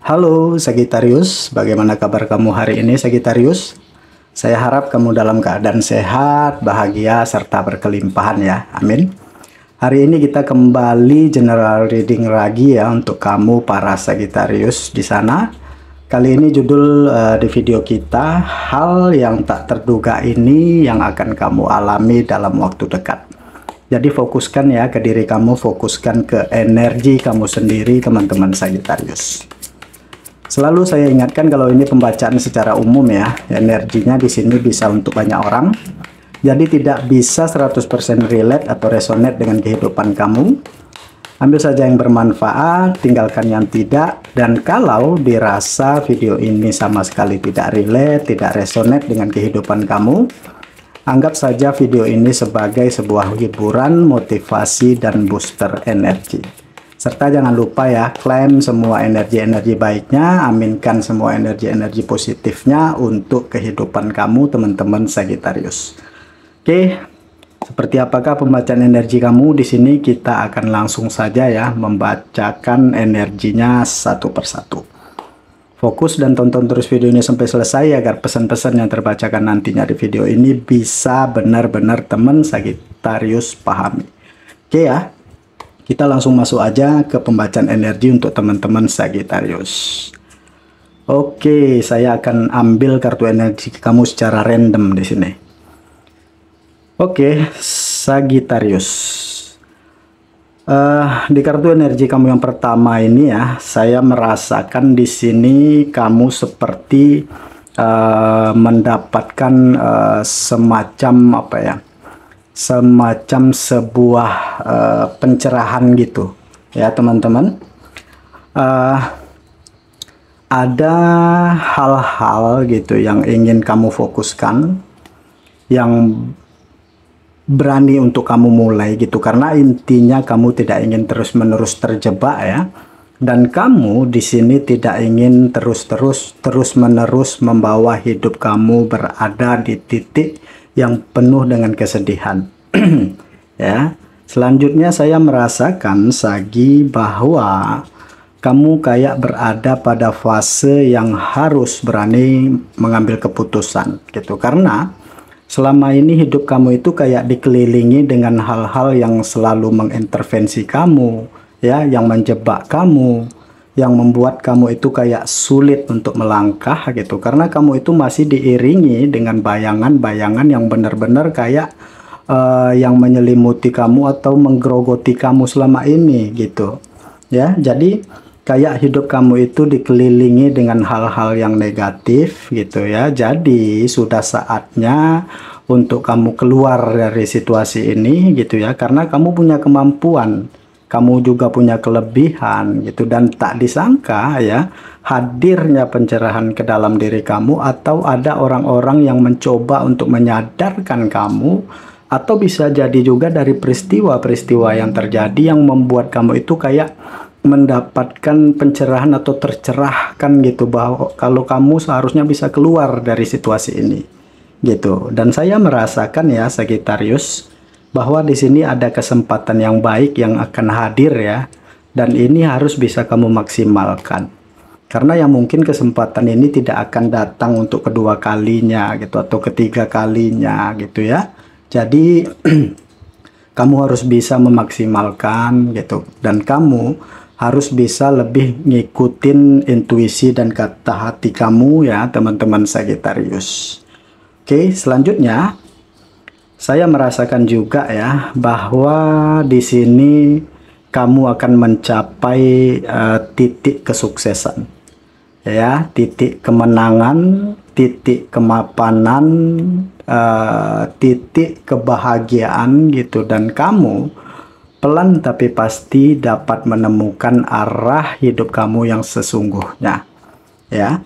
Halo Sagittarius, bagaimana kabar kamu hari ini Sagittarius? Saya harap kamu dalam keadaan sehat, bahagia, serta berkelimpahan ya, amin. Hari ini kita kembali general reading lagi ya untuk kamu para Sagittarius di sana. Kali ini judul di video kita, hal yang tak terduga ini yang akan kamu alami dalam waktu dekat. Jadi fokuskan ya ke diri kamu, fokuskan ke energi kamu sendiri teman-teman Sagittarius. Selalu saya ingatkan kalau ini pembacaan secara umum ya, energinya di sini bisa untuk banyak orang. Jadi tidak bisa 100% relate atau resonate dengan kehidupan kamu. Ambil saja yang bermanfaat, tinggalkan yang tidak. Dan kalau dirasa video ini sama sekali tidak relate, tidak resonate dengan kehidupan kamu, anggap saja video ini sebagai sebuah hiburan, motivasi, dan booster energi. Serta jangan lupa ya, klaim semua energi-energi baiknya, aminkan semua energi-energi positifnya untuk kehidupan kamu teman-teman Sagittarius. Oke, seperti apakah pembacaan energi kamu di sini? Kita akan langsung saja ya membacakan energinya satu persatu. Fokus dan tonton terus video ini sampai selesai agar pesan-pesan yang terbacakan nantinya di video ini bisa benar-benar teman Sagittarius pahami. Oke ya. Kita langsung masuk aja ke pembacaan energi untuk teman-teman Sagittarius. Oke, saya akan ambil kartu energi kamu secara random di sini. Oke, Sagittarius. Di kartu energi kamu yang pertama ini ya, saya merasakan di sini kamu seperti mendapatkan semacam apa ya? Semacam sebuah pencerahan gitu ya teman-teman. Ada hal-hal gitu yang ingin kamu fokuskan, yang berani untuk kamu mulai gitu, karena intinya kamu tidak ingin terus-menerus terjebak ya, dan kamu di sini tidak ingin terus-menerus membawa hidup kamu berada di titik yang penuh dengan kesedihan. Ya, selanjutnya saya merasakan Sagi bahwa kamu kayak berada pada fase yang harus berani mengambil keputusan gitu, karena selama ini hidup kamu itu kayak dikelilingi dengan hal-hal yang selalu mengintervensi kamu ya, yang menjebak kamu, yang membuat kamu itu kayak sulit untuk melangkah gitu, karena kamu itu masih diiringi dengan bayangan-bayangan yang benar-benar kayak yang menyelimuti kamu atau menggerogoti kamu selama ini gitu ya. Jadi kayak hidup kamu itu dikelilingi dengan hal-hal yang negatif gitu ya. Jadi sudah saatnya untuk kamu keluar dari situasi ini gitu ya, karena kamu punya kemampuan, kamu juga punya kelebihan gitu, dan tak disangka ya hadirnya pencerahan ke dalam diri kamu, atau ada orang-orang yang mencoba untuk menyadarkan kamu, atau bisa jadi juga dari peristiwa-peristiwa yang terjadi yang membuat kamu itu kayak mendapatkan pencerahan atau tercerahkan gitu, bahwa kalau kamu seharusnya bisa keluar dari situasi ini gitu. Dan saya merasakan ya Sagittarius, bahwa di sini ada kesempatan yang baik yang akan hadir ya, dan ini harus bisa kamu maksimalkan, karena yang mungkin kesempatan ini tidak akan datang untuk kedua kalinya gitu, atau ketiga kalinya gitu ya. Jadi kamu harus bisa memaksimalkan gitu, dan kamu harus bisa lebih ngikutin intuisi dan kata hati kamu ya teman-teman Sagittarius. Oke, selanjutnya saya merasakan juga ya bahwa di sini kamu akan mencapai titik kesuksesan ya, titik kemenangan, titik kemapanan, titik kebahagiaan gitu, dan kamu pelan tapi pasti dapat menemukan arah hidup kamu yang sesungguhnya ya.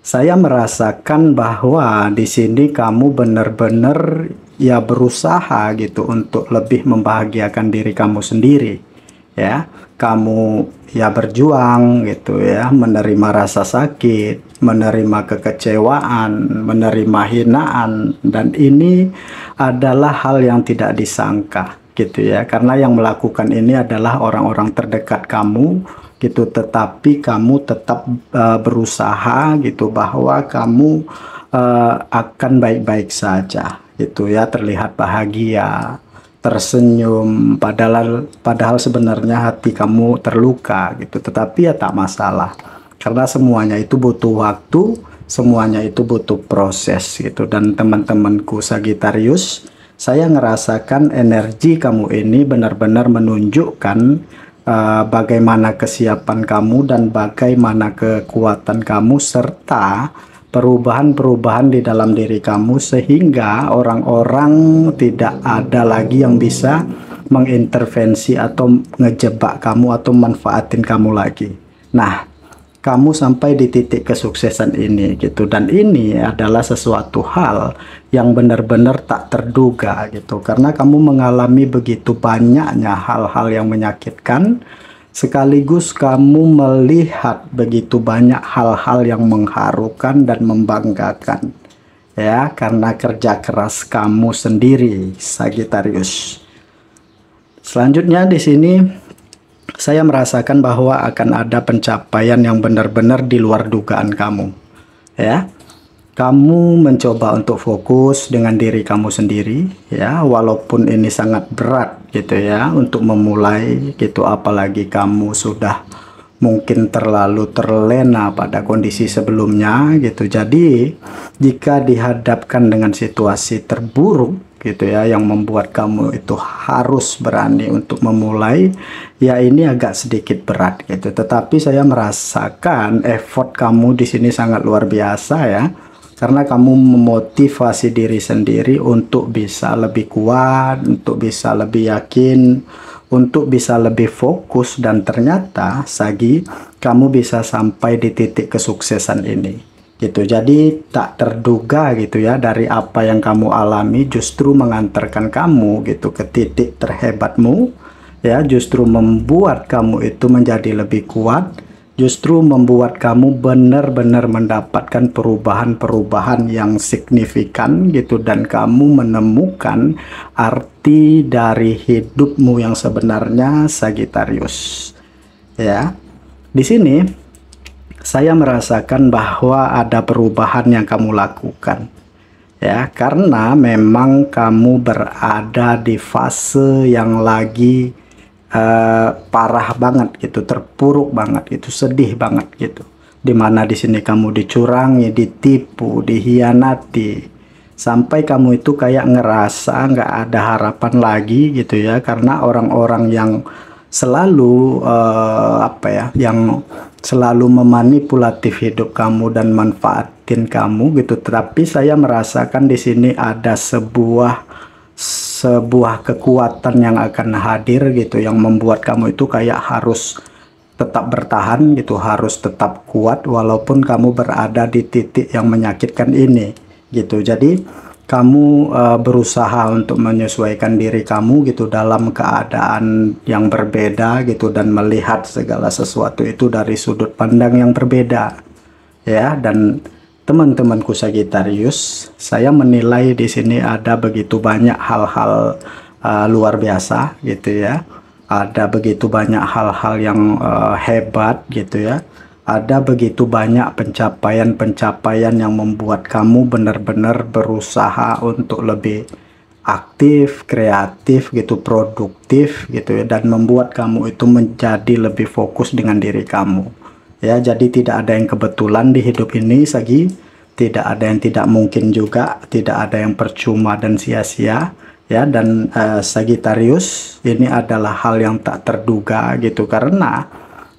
Saya merasakan bahwa di sini kamu benar-benar ya berusaha gitu untuk lebih membahagiakan diri kamu sendiri ya. Kamu ya berjuang gitu ya, menerima rasa sakit, menerima kekecewaan, menerima hinaan, dan ini adalah hal yang tidak disangka gitu ya, karena yang melakukan ini adalah orang-orang terdekat kamu gitu, tetapi kamu tetap berusaha gitu bahwa kamu akan baik-baik saja gitu ya, terlihat bahagia, tersenyum, padahal sebenarnya hati kamu terluka gitu, tetapi ya tak masalah karena semuanya itu butuh waktu, semuanya itu butuh proses gitu. Dan teman-temanku Sagittarius, saya ngerasakan energi kamu ini benar-benar menunjukkan bagaimana kesiapan kamu dan bagaimana kekuatan kamu serta perubahan-perubahan di dalam diri kamu, sehingga orang-orang tidak ada lagi yang bisa mengintervensi atau ngejebak kamu atau manfaatin kamu lagi. Nah, kamu sampai di titik kesuksesan ini gitu, dan ini adalah sesuatu hal yang benar-benar tak terduga gitu, karena kamu mengalami begitu banyaknya hal-hal yang menyakitkan, sekaligus kamu melihat begitu banyak hal-hal yang mengharukan dan membanggakan ya, karena kerja keras kamu sendiri, Sagittarius. Selanjutnya di sini saya merasakan bahwa akan ada pencapaian yang benar-benar di luar dugaan kamu ya. Kamu mencoba untuk fokus dengan diri kamu sendiri ya, walaupun ini sangat berat gitu ya untuk memulai gitu, apalagi kamu sudah mungkin terlalu terlena pada kondisi sebelumnya gitu. Jadi jika dihadapkan dengan situasi terburuk gitu ya, yang membuat kamu itu harus berani untuk memulai, ya ini agak sedikit berat gitu. Tetapi saya merasakan effort kamu di sini sangat luar biasa ya, karena kamu memotivasi diri sendiri untuk bisa lebih kuat, untuk bisa lebih yakin, untuk bisa lebih fokus, dan ternyata Sagi, kamu bisa sampai di titik kesuksesan ini gitu. Jadi tak terduga gitu ya, dari apa yang kamu alami justru mengantarkan kamu gitu ke titik terhebatmu ya, justru membuat kamu itu menjadi lebih kuat, justru membuat kamu benar-benar mendapatkan perubahan-perubahan yang signifikan gitu, dan kamu menemukan arti dari hidupmu yang sebenarnya, Sagittarius ya. Di sini saya merasakan bahwa ada perubahan yang kamu lakukan ya, karena memang kamu berada di fase yang lagi parah banget gitu, terpuruk banget gitu, sedih banget gitu, dimana di sini kamu dicurangi, ditipu, dihianati, sampai kamu itu kayak ngerasa nggak ada harapan lagi gitu ya, karena orang-orang yang selalu apa ya, yang selalu memanipulatif hidup kamu dan manfaatin kamu gitu. Tetapi saya merasakan di sini ada sebuah kekuatan yang akan hadir gitu, yang membuat kamu itu kayak harus tetap bertahan gitu, harus tetap kuat walaupun kamu berada di titik yang menyakitkan ini gitu. Jadi kamu berusaha untuk menyesuaikan diri kamu gitu dalam keadaan yang berbeda gitu, dan melihat segala sesuatu itu dari sudut pandang yang berbeda ya. Dan teman-temanku Sagittarius, saya menilai di sini ada begitu banyak hal-hal luar biasa gitu ya, ada begitu banyak hal-hal yang hebat gitu ya, ada begitu banyak pencapaian-pencapaian yang membuat kamu benar-benar berusaha untuk lebih aktif, kreatif gitu, produktif gitu ya, dan membuat kamu itu menjadi lebih fokus dengan diri kamu ya. Jadi tidak ada yang kebetulan di hidup ini, Sagi, tidak ada yang tidak mungkin juga, tidak ada yang percuma dan sia-sia ya. Dan Sagittarius, ini adalah hal yang tak terduga gitu, karena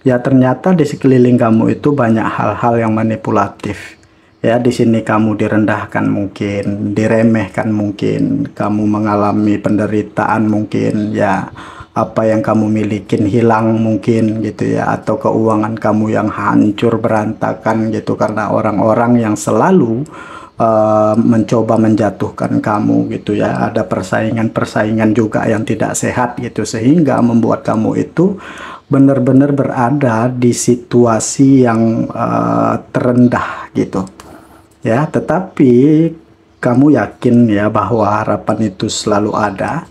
ya ternyata di sekeliling kamu itu banyak hal-hal yang manipulatif ya. Di sini kamu direndahkan mungkin, diremehkan mungkin, kamu mengalami penderitaan mungkin ya, apa yang kamu milikin hilang mungkin gitu ya, atau keuangan kamu yang hancur berantakan gitu, karena orang-orang yang selalu mencoba menjatuhkan kamu gitu ya. Ada persaingan-persaingan juga yang tidak sehat gitu, sehingga membuat kamu itu benar-benar berada di situasi yang terendah gitu ya. Tetapi kamu yakin ya bahwa harapan itu selalu ada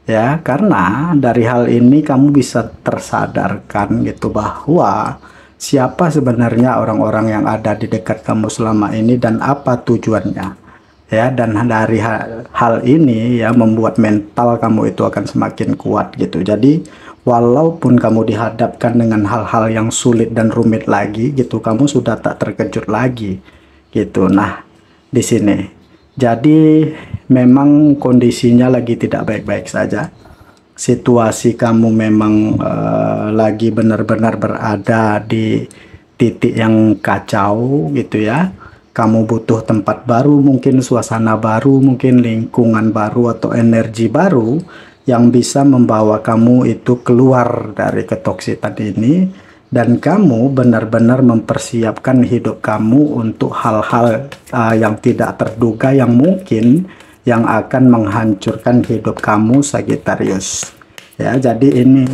ya, karena dari hal ini kamu bisa tersadarkan gitu bahwa siapa sebenarnya orang-orang yang ada di dekat kamu selama ini dan apa tujuannya, ya. Dan dari hal ini ya membuat mental kamu itu akan semakin kuat gitu. Jadi walaupun kamu dihadapkan dengan hal-hal yang sulit dan rumit lagi gitu, kamu sudah tak terkejut lagi gitu. Nah, di sini jadi memang kondisinya lagi tidak baik-baik saja. Situasi kamu memang lagi benar-benar berada di titik yang kacau gitu ya. Kamu butuh tempat baru, mungkin suasana baru, mungkin lingkungan baru atau energi baru yang bisa membawa kamu itu keluar dari ketoksitan ini, dan kamu benar-benar mempersiapkan hidup kamu untuk hal-hal yang tidak terduga yang mungkin yang akan menghancurkan hidup kamu, Sagittarius. Ya, jadi ini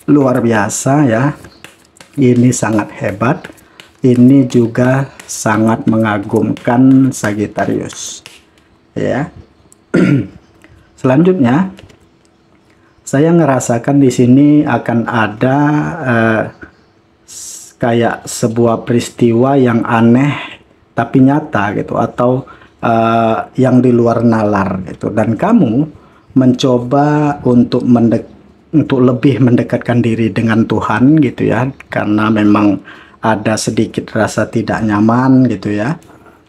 luar biasa ya. Ini sangat hebat. Ini juga sangat mengagumkan, Sagittarius. Ya. Selanjutnya saya ngerasakan di sini akan ada kayak sebuah peristiwa yang aneh tapi nyata gitu, atau yang di luar nalar gitu, dan kamu mencoba untuk lebih mendekatkan diri dengan Tuhan gitu ya, karena memang ada sedikit rasa tidak nyaman gitu ya,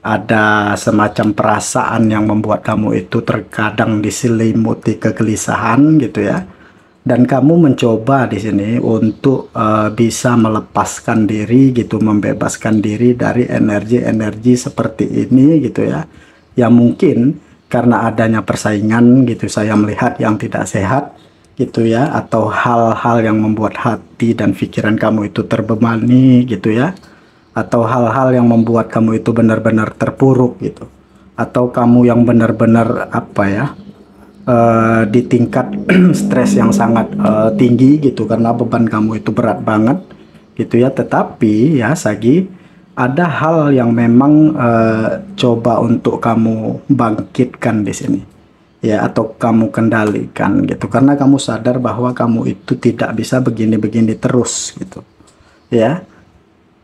ada semacam perasaan yang membuat kamu itu terkadang diselimuti kegelisahan gitu ya. Dan kamu mencoba di sini untuk bisa melepaskan diri gitu, membebaskan diri dari energi-energi seperti ini gitu ya. Yang mungkin karena adanya persaingan gitu, saya melihat yang tidak sehat gitu ya, atau hal-hal yang membuat hati dan pikiran kamu itu terbebani gitu ya, atau hal-hal yang membuat kamu itu benar-benar terpuruk gitu, atau kamu yang benar-benar apa ya, di tingkat stres yang sangat tinggi gitu, karena beban kamu itu berat banget gitu ya. Tetapi ya Sagi, ada hal yang memang coba untuk kamu bangkitkan di sini ya, atau kamu kendalikan gitu, karena kamu sadar bahwa kamu itu tidak bisa begini-begini terus gitu ya.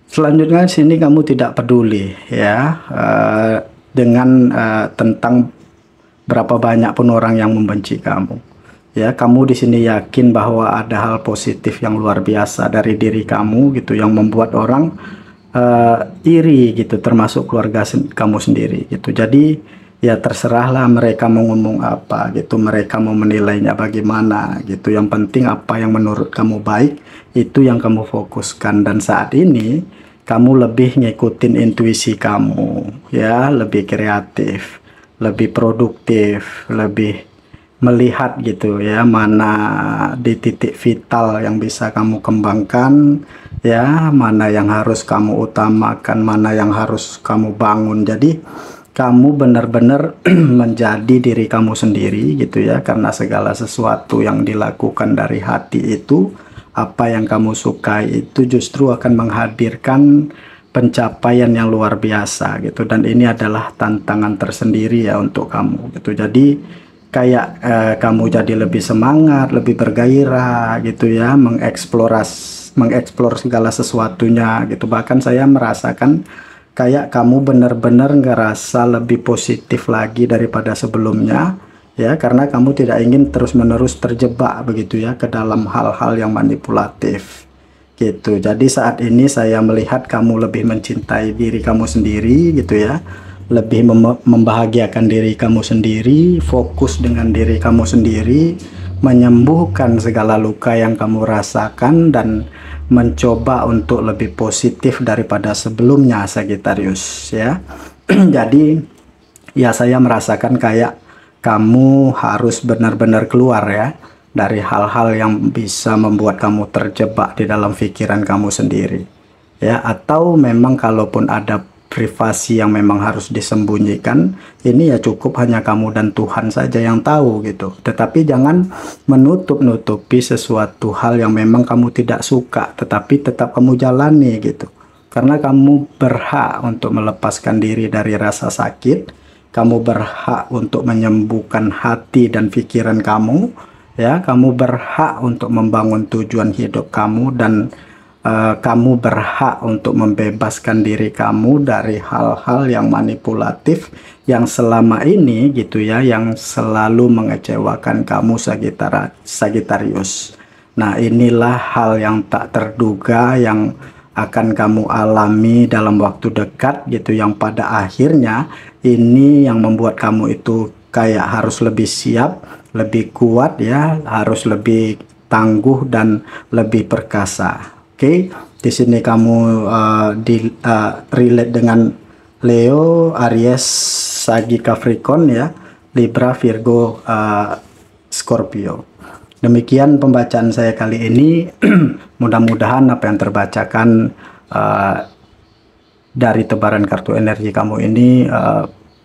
Selanjutnya sini kamu tidak peduli ya dengan tentang berapa banyak pun orang yang membenci kamu ya. Kamu di sini yakin bahwa ada hal positif yang luar biasa dari diri kamu gitu, yang membuat orang iri gitu, termasuk keluarga kamu sendiri gitu. Jadi ya terserahlah mereka mau ngomong apa gitu, mereka mau menilainya bagaimana gitu. Yang penting apa yang menurut kamu baik, itu yang kamu fokuskan. Dan saat ini kamu lebih ngikutin intuisi kamu ya, lebih kreatif, lebih produktif, lebih melihat gitu ya, mana di titik vital yang bisa kamu kembangkan ya, mana yang harus kamu utamakan, mana yang harus kamu bangun. Jadi kamu benar-benar menjadi diri kamu sendiri gitu ya, karena segala sesuatu yang dilakukan dari hati itu, apa yang kamu sukai itu justru akan menghadirkan pencapaian yang luar biasa gitu. Dan ini adalah tantangan tersendiri ya untuk kamu gitu. Jadi kayak kamu jadi lebih semangat, lebih bergairah gitu ya, mengeksplor segala sesuatunya gitu. Bahkan saya merasakan kayak kamu benar-benar ngerasa lebih positif lagi daripada sebelumnya ya, karena kamu tidak ingin terus-menerus terjebak begitu ya ke dalam hal-hal yang manipulatif gitu. Jadi saat ini saya melihat kamu lebih mencintai diri kamu sendiri gitu ya, lebih membahagiakan diri kamu sendiri, fokus dengan diri kamu sendiri, menyembuhkan segala luka yang kamu rasakan, dan mencoba untuk lebih positif daripada sebelumnya, Sagittarius ya. Jadi ya saya merasakan kayak kamu harus benar-benar keluar ya dari hal-hal yang bisa membuat kamu terjebak di dalam pikiran kamu sendiri ya. Atau memang kalaupun ada privasi yang memang harus disembunyikan, ini ya cukup hanya kamu dan Tuhan saja yang tahu gitu. Tetapi jangan menutup-nutupi sesuatu hal yang memang kamu tidak suka, tetapi tetap kamu jalani gitu. Karena kamu berhak untuk melepaskan diri dari rasa sakit, kamu berhak untuk menyembuhkan hati dan pikiran kamu ya. Kamu berhak untuk membangun tujuan hidup kamu, dan kamu berhak untuk membebaskan diri kamu dari hal-hal yang manipulatif yang selama ini gitu ya, yang selalu mengecewakan kamu Sagittarius. Nah, inilah hal yang tak terduga yang akan kamu alami dalam waktu dekat gitu, yang pada akhirnya ini yang membuat kamu itu kayak harus lebih siap, lebih kuat ya, harus lebih tangguh dan lebih perkasa. Oke, di sini kamu relate dengan Leo, Aries, Sagi, Capricorn ya, Libra, Virgo, Scorpio. Demikian pembacaan saya kali ini. Mudah-mudahan apa yang terbacakan dari tebaran kartu energi kamu ini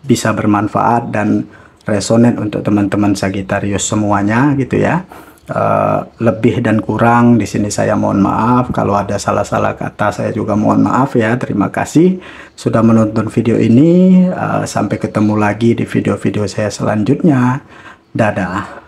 bisa bermanfaat dan resonan untuk teman-teman Sagittarius semuanya gitu ya. Lebih dan kurang di sini saya mohon maaf. Kalau ada salah-salah kata saya juga mohon maaf ya. Terima kasih sudah menonton video ini. Sampai ketemu lagi di video-video saya selanjutnya. Dadah.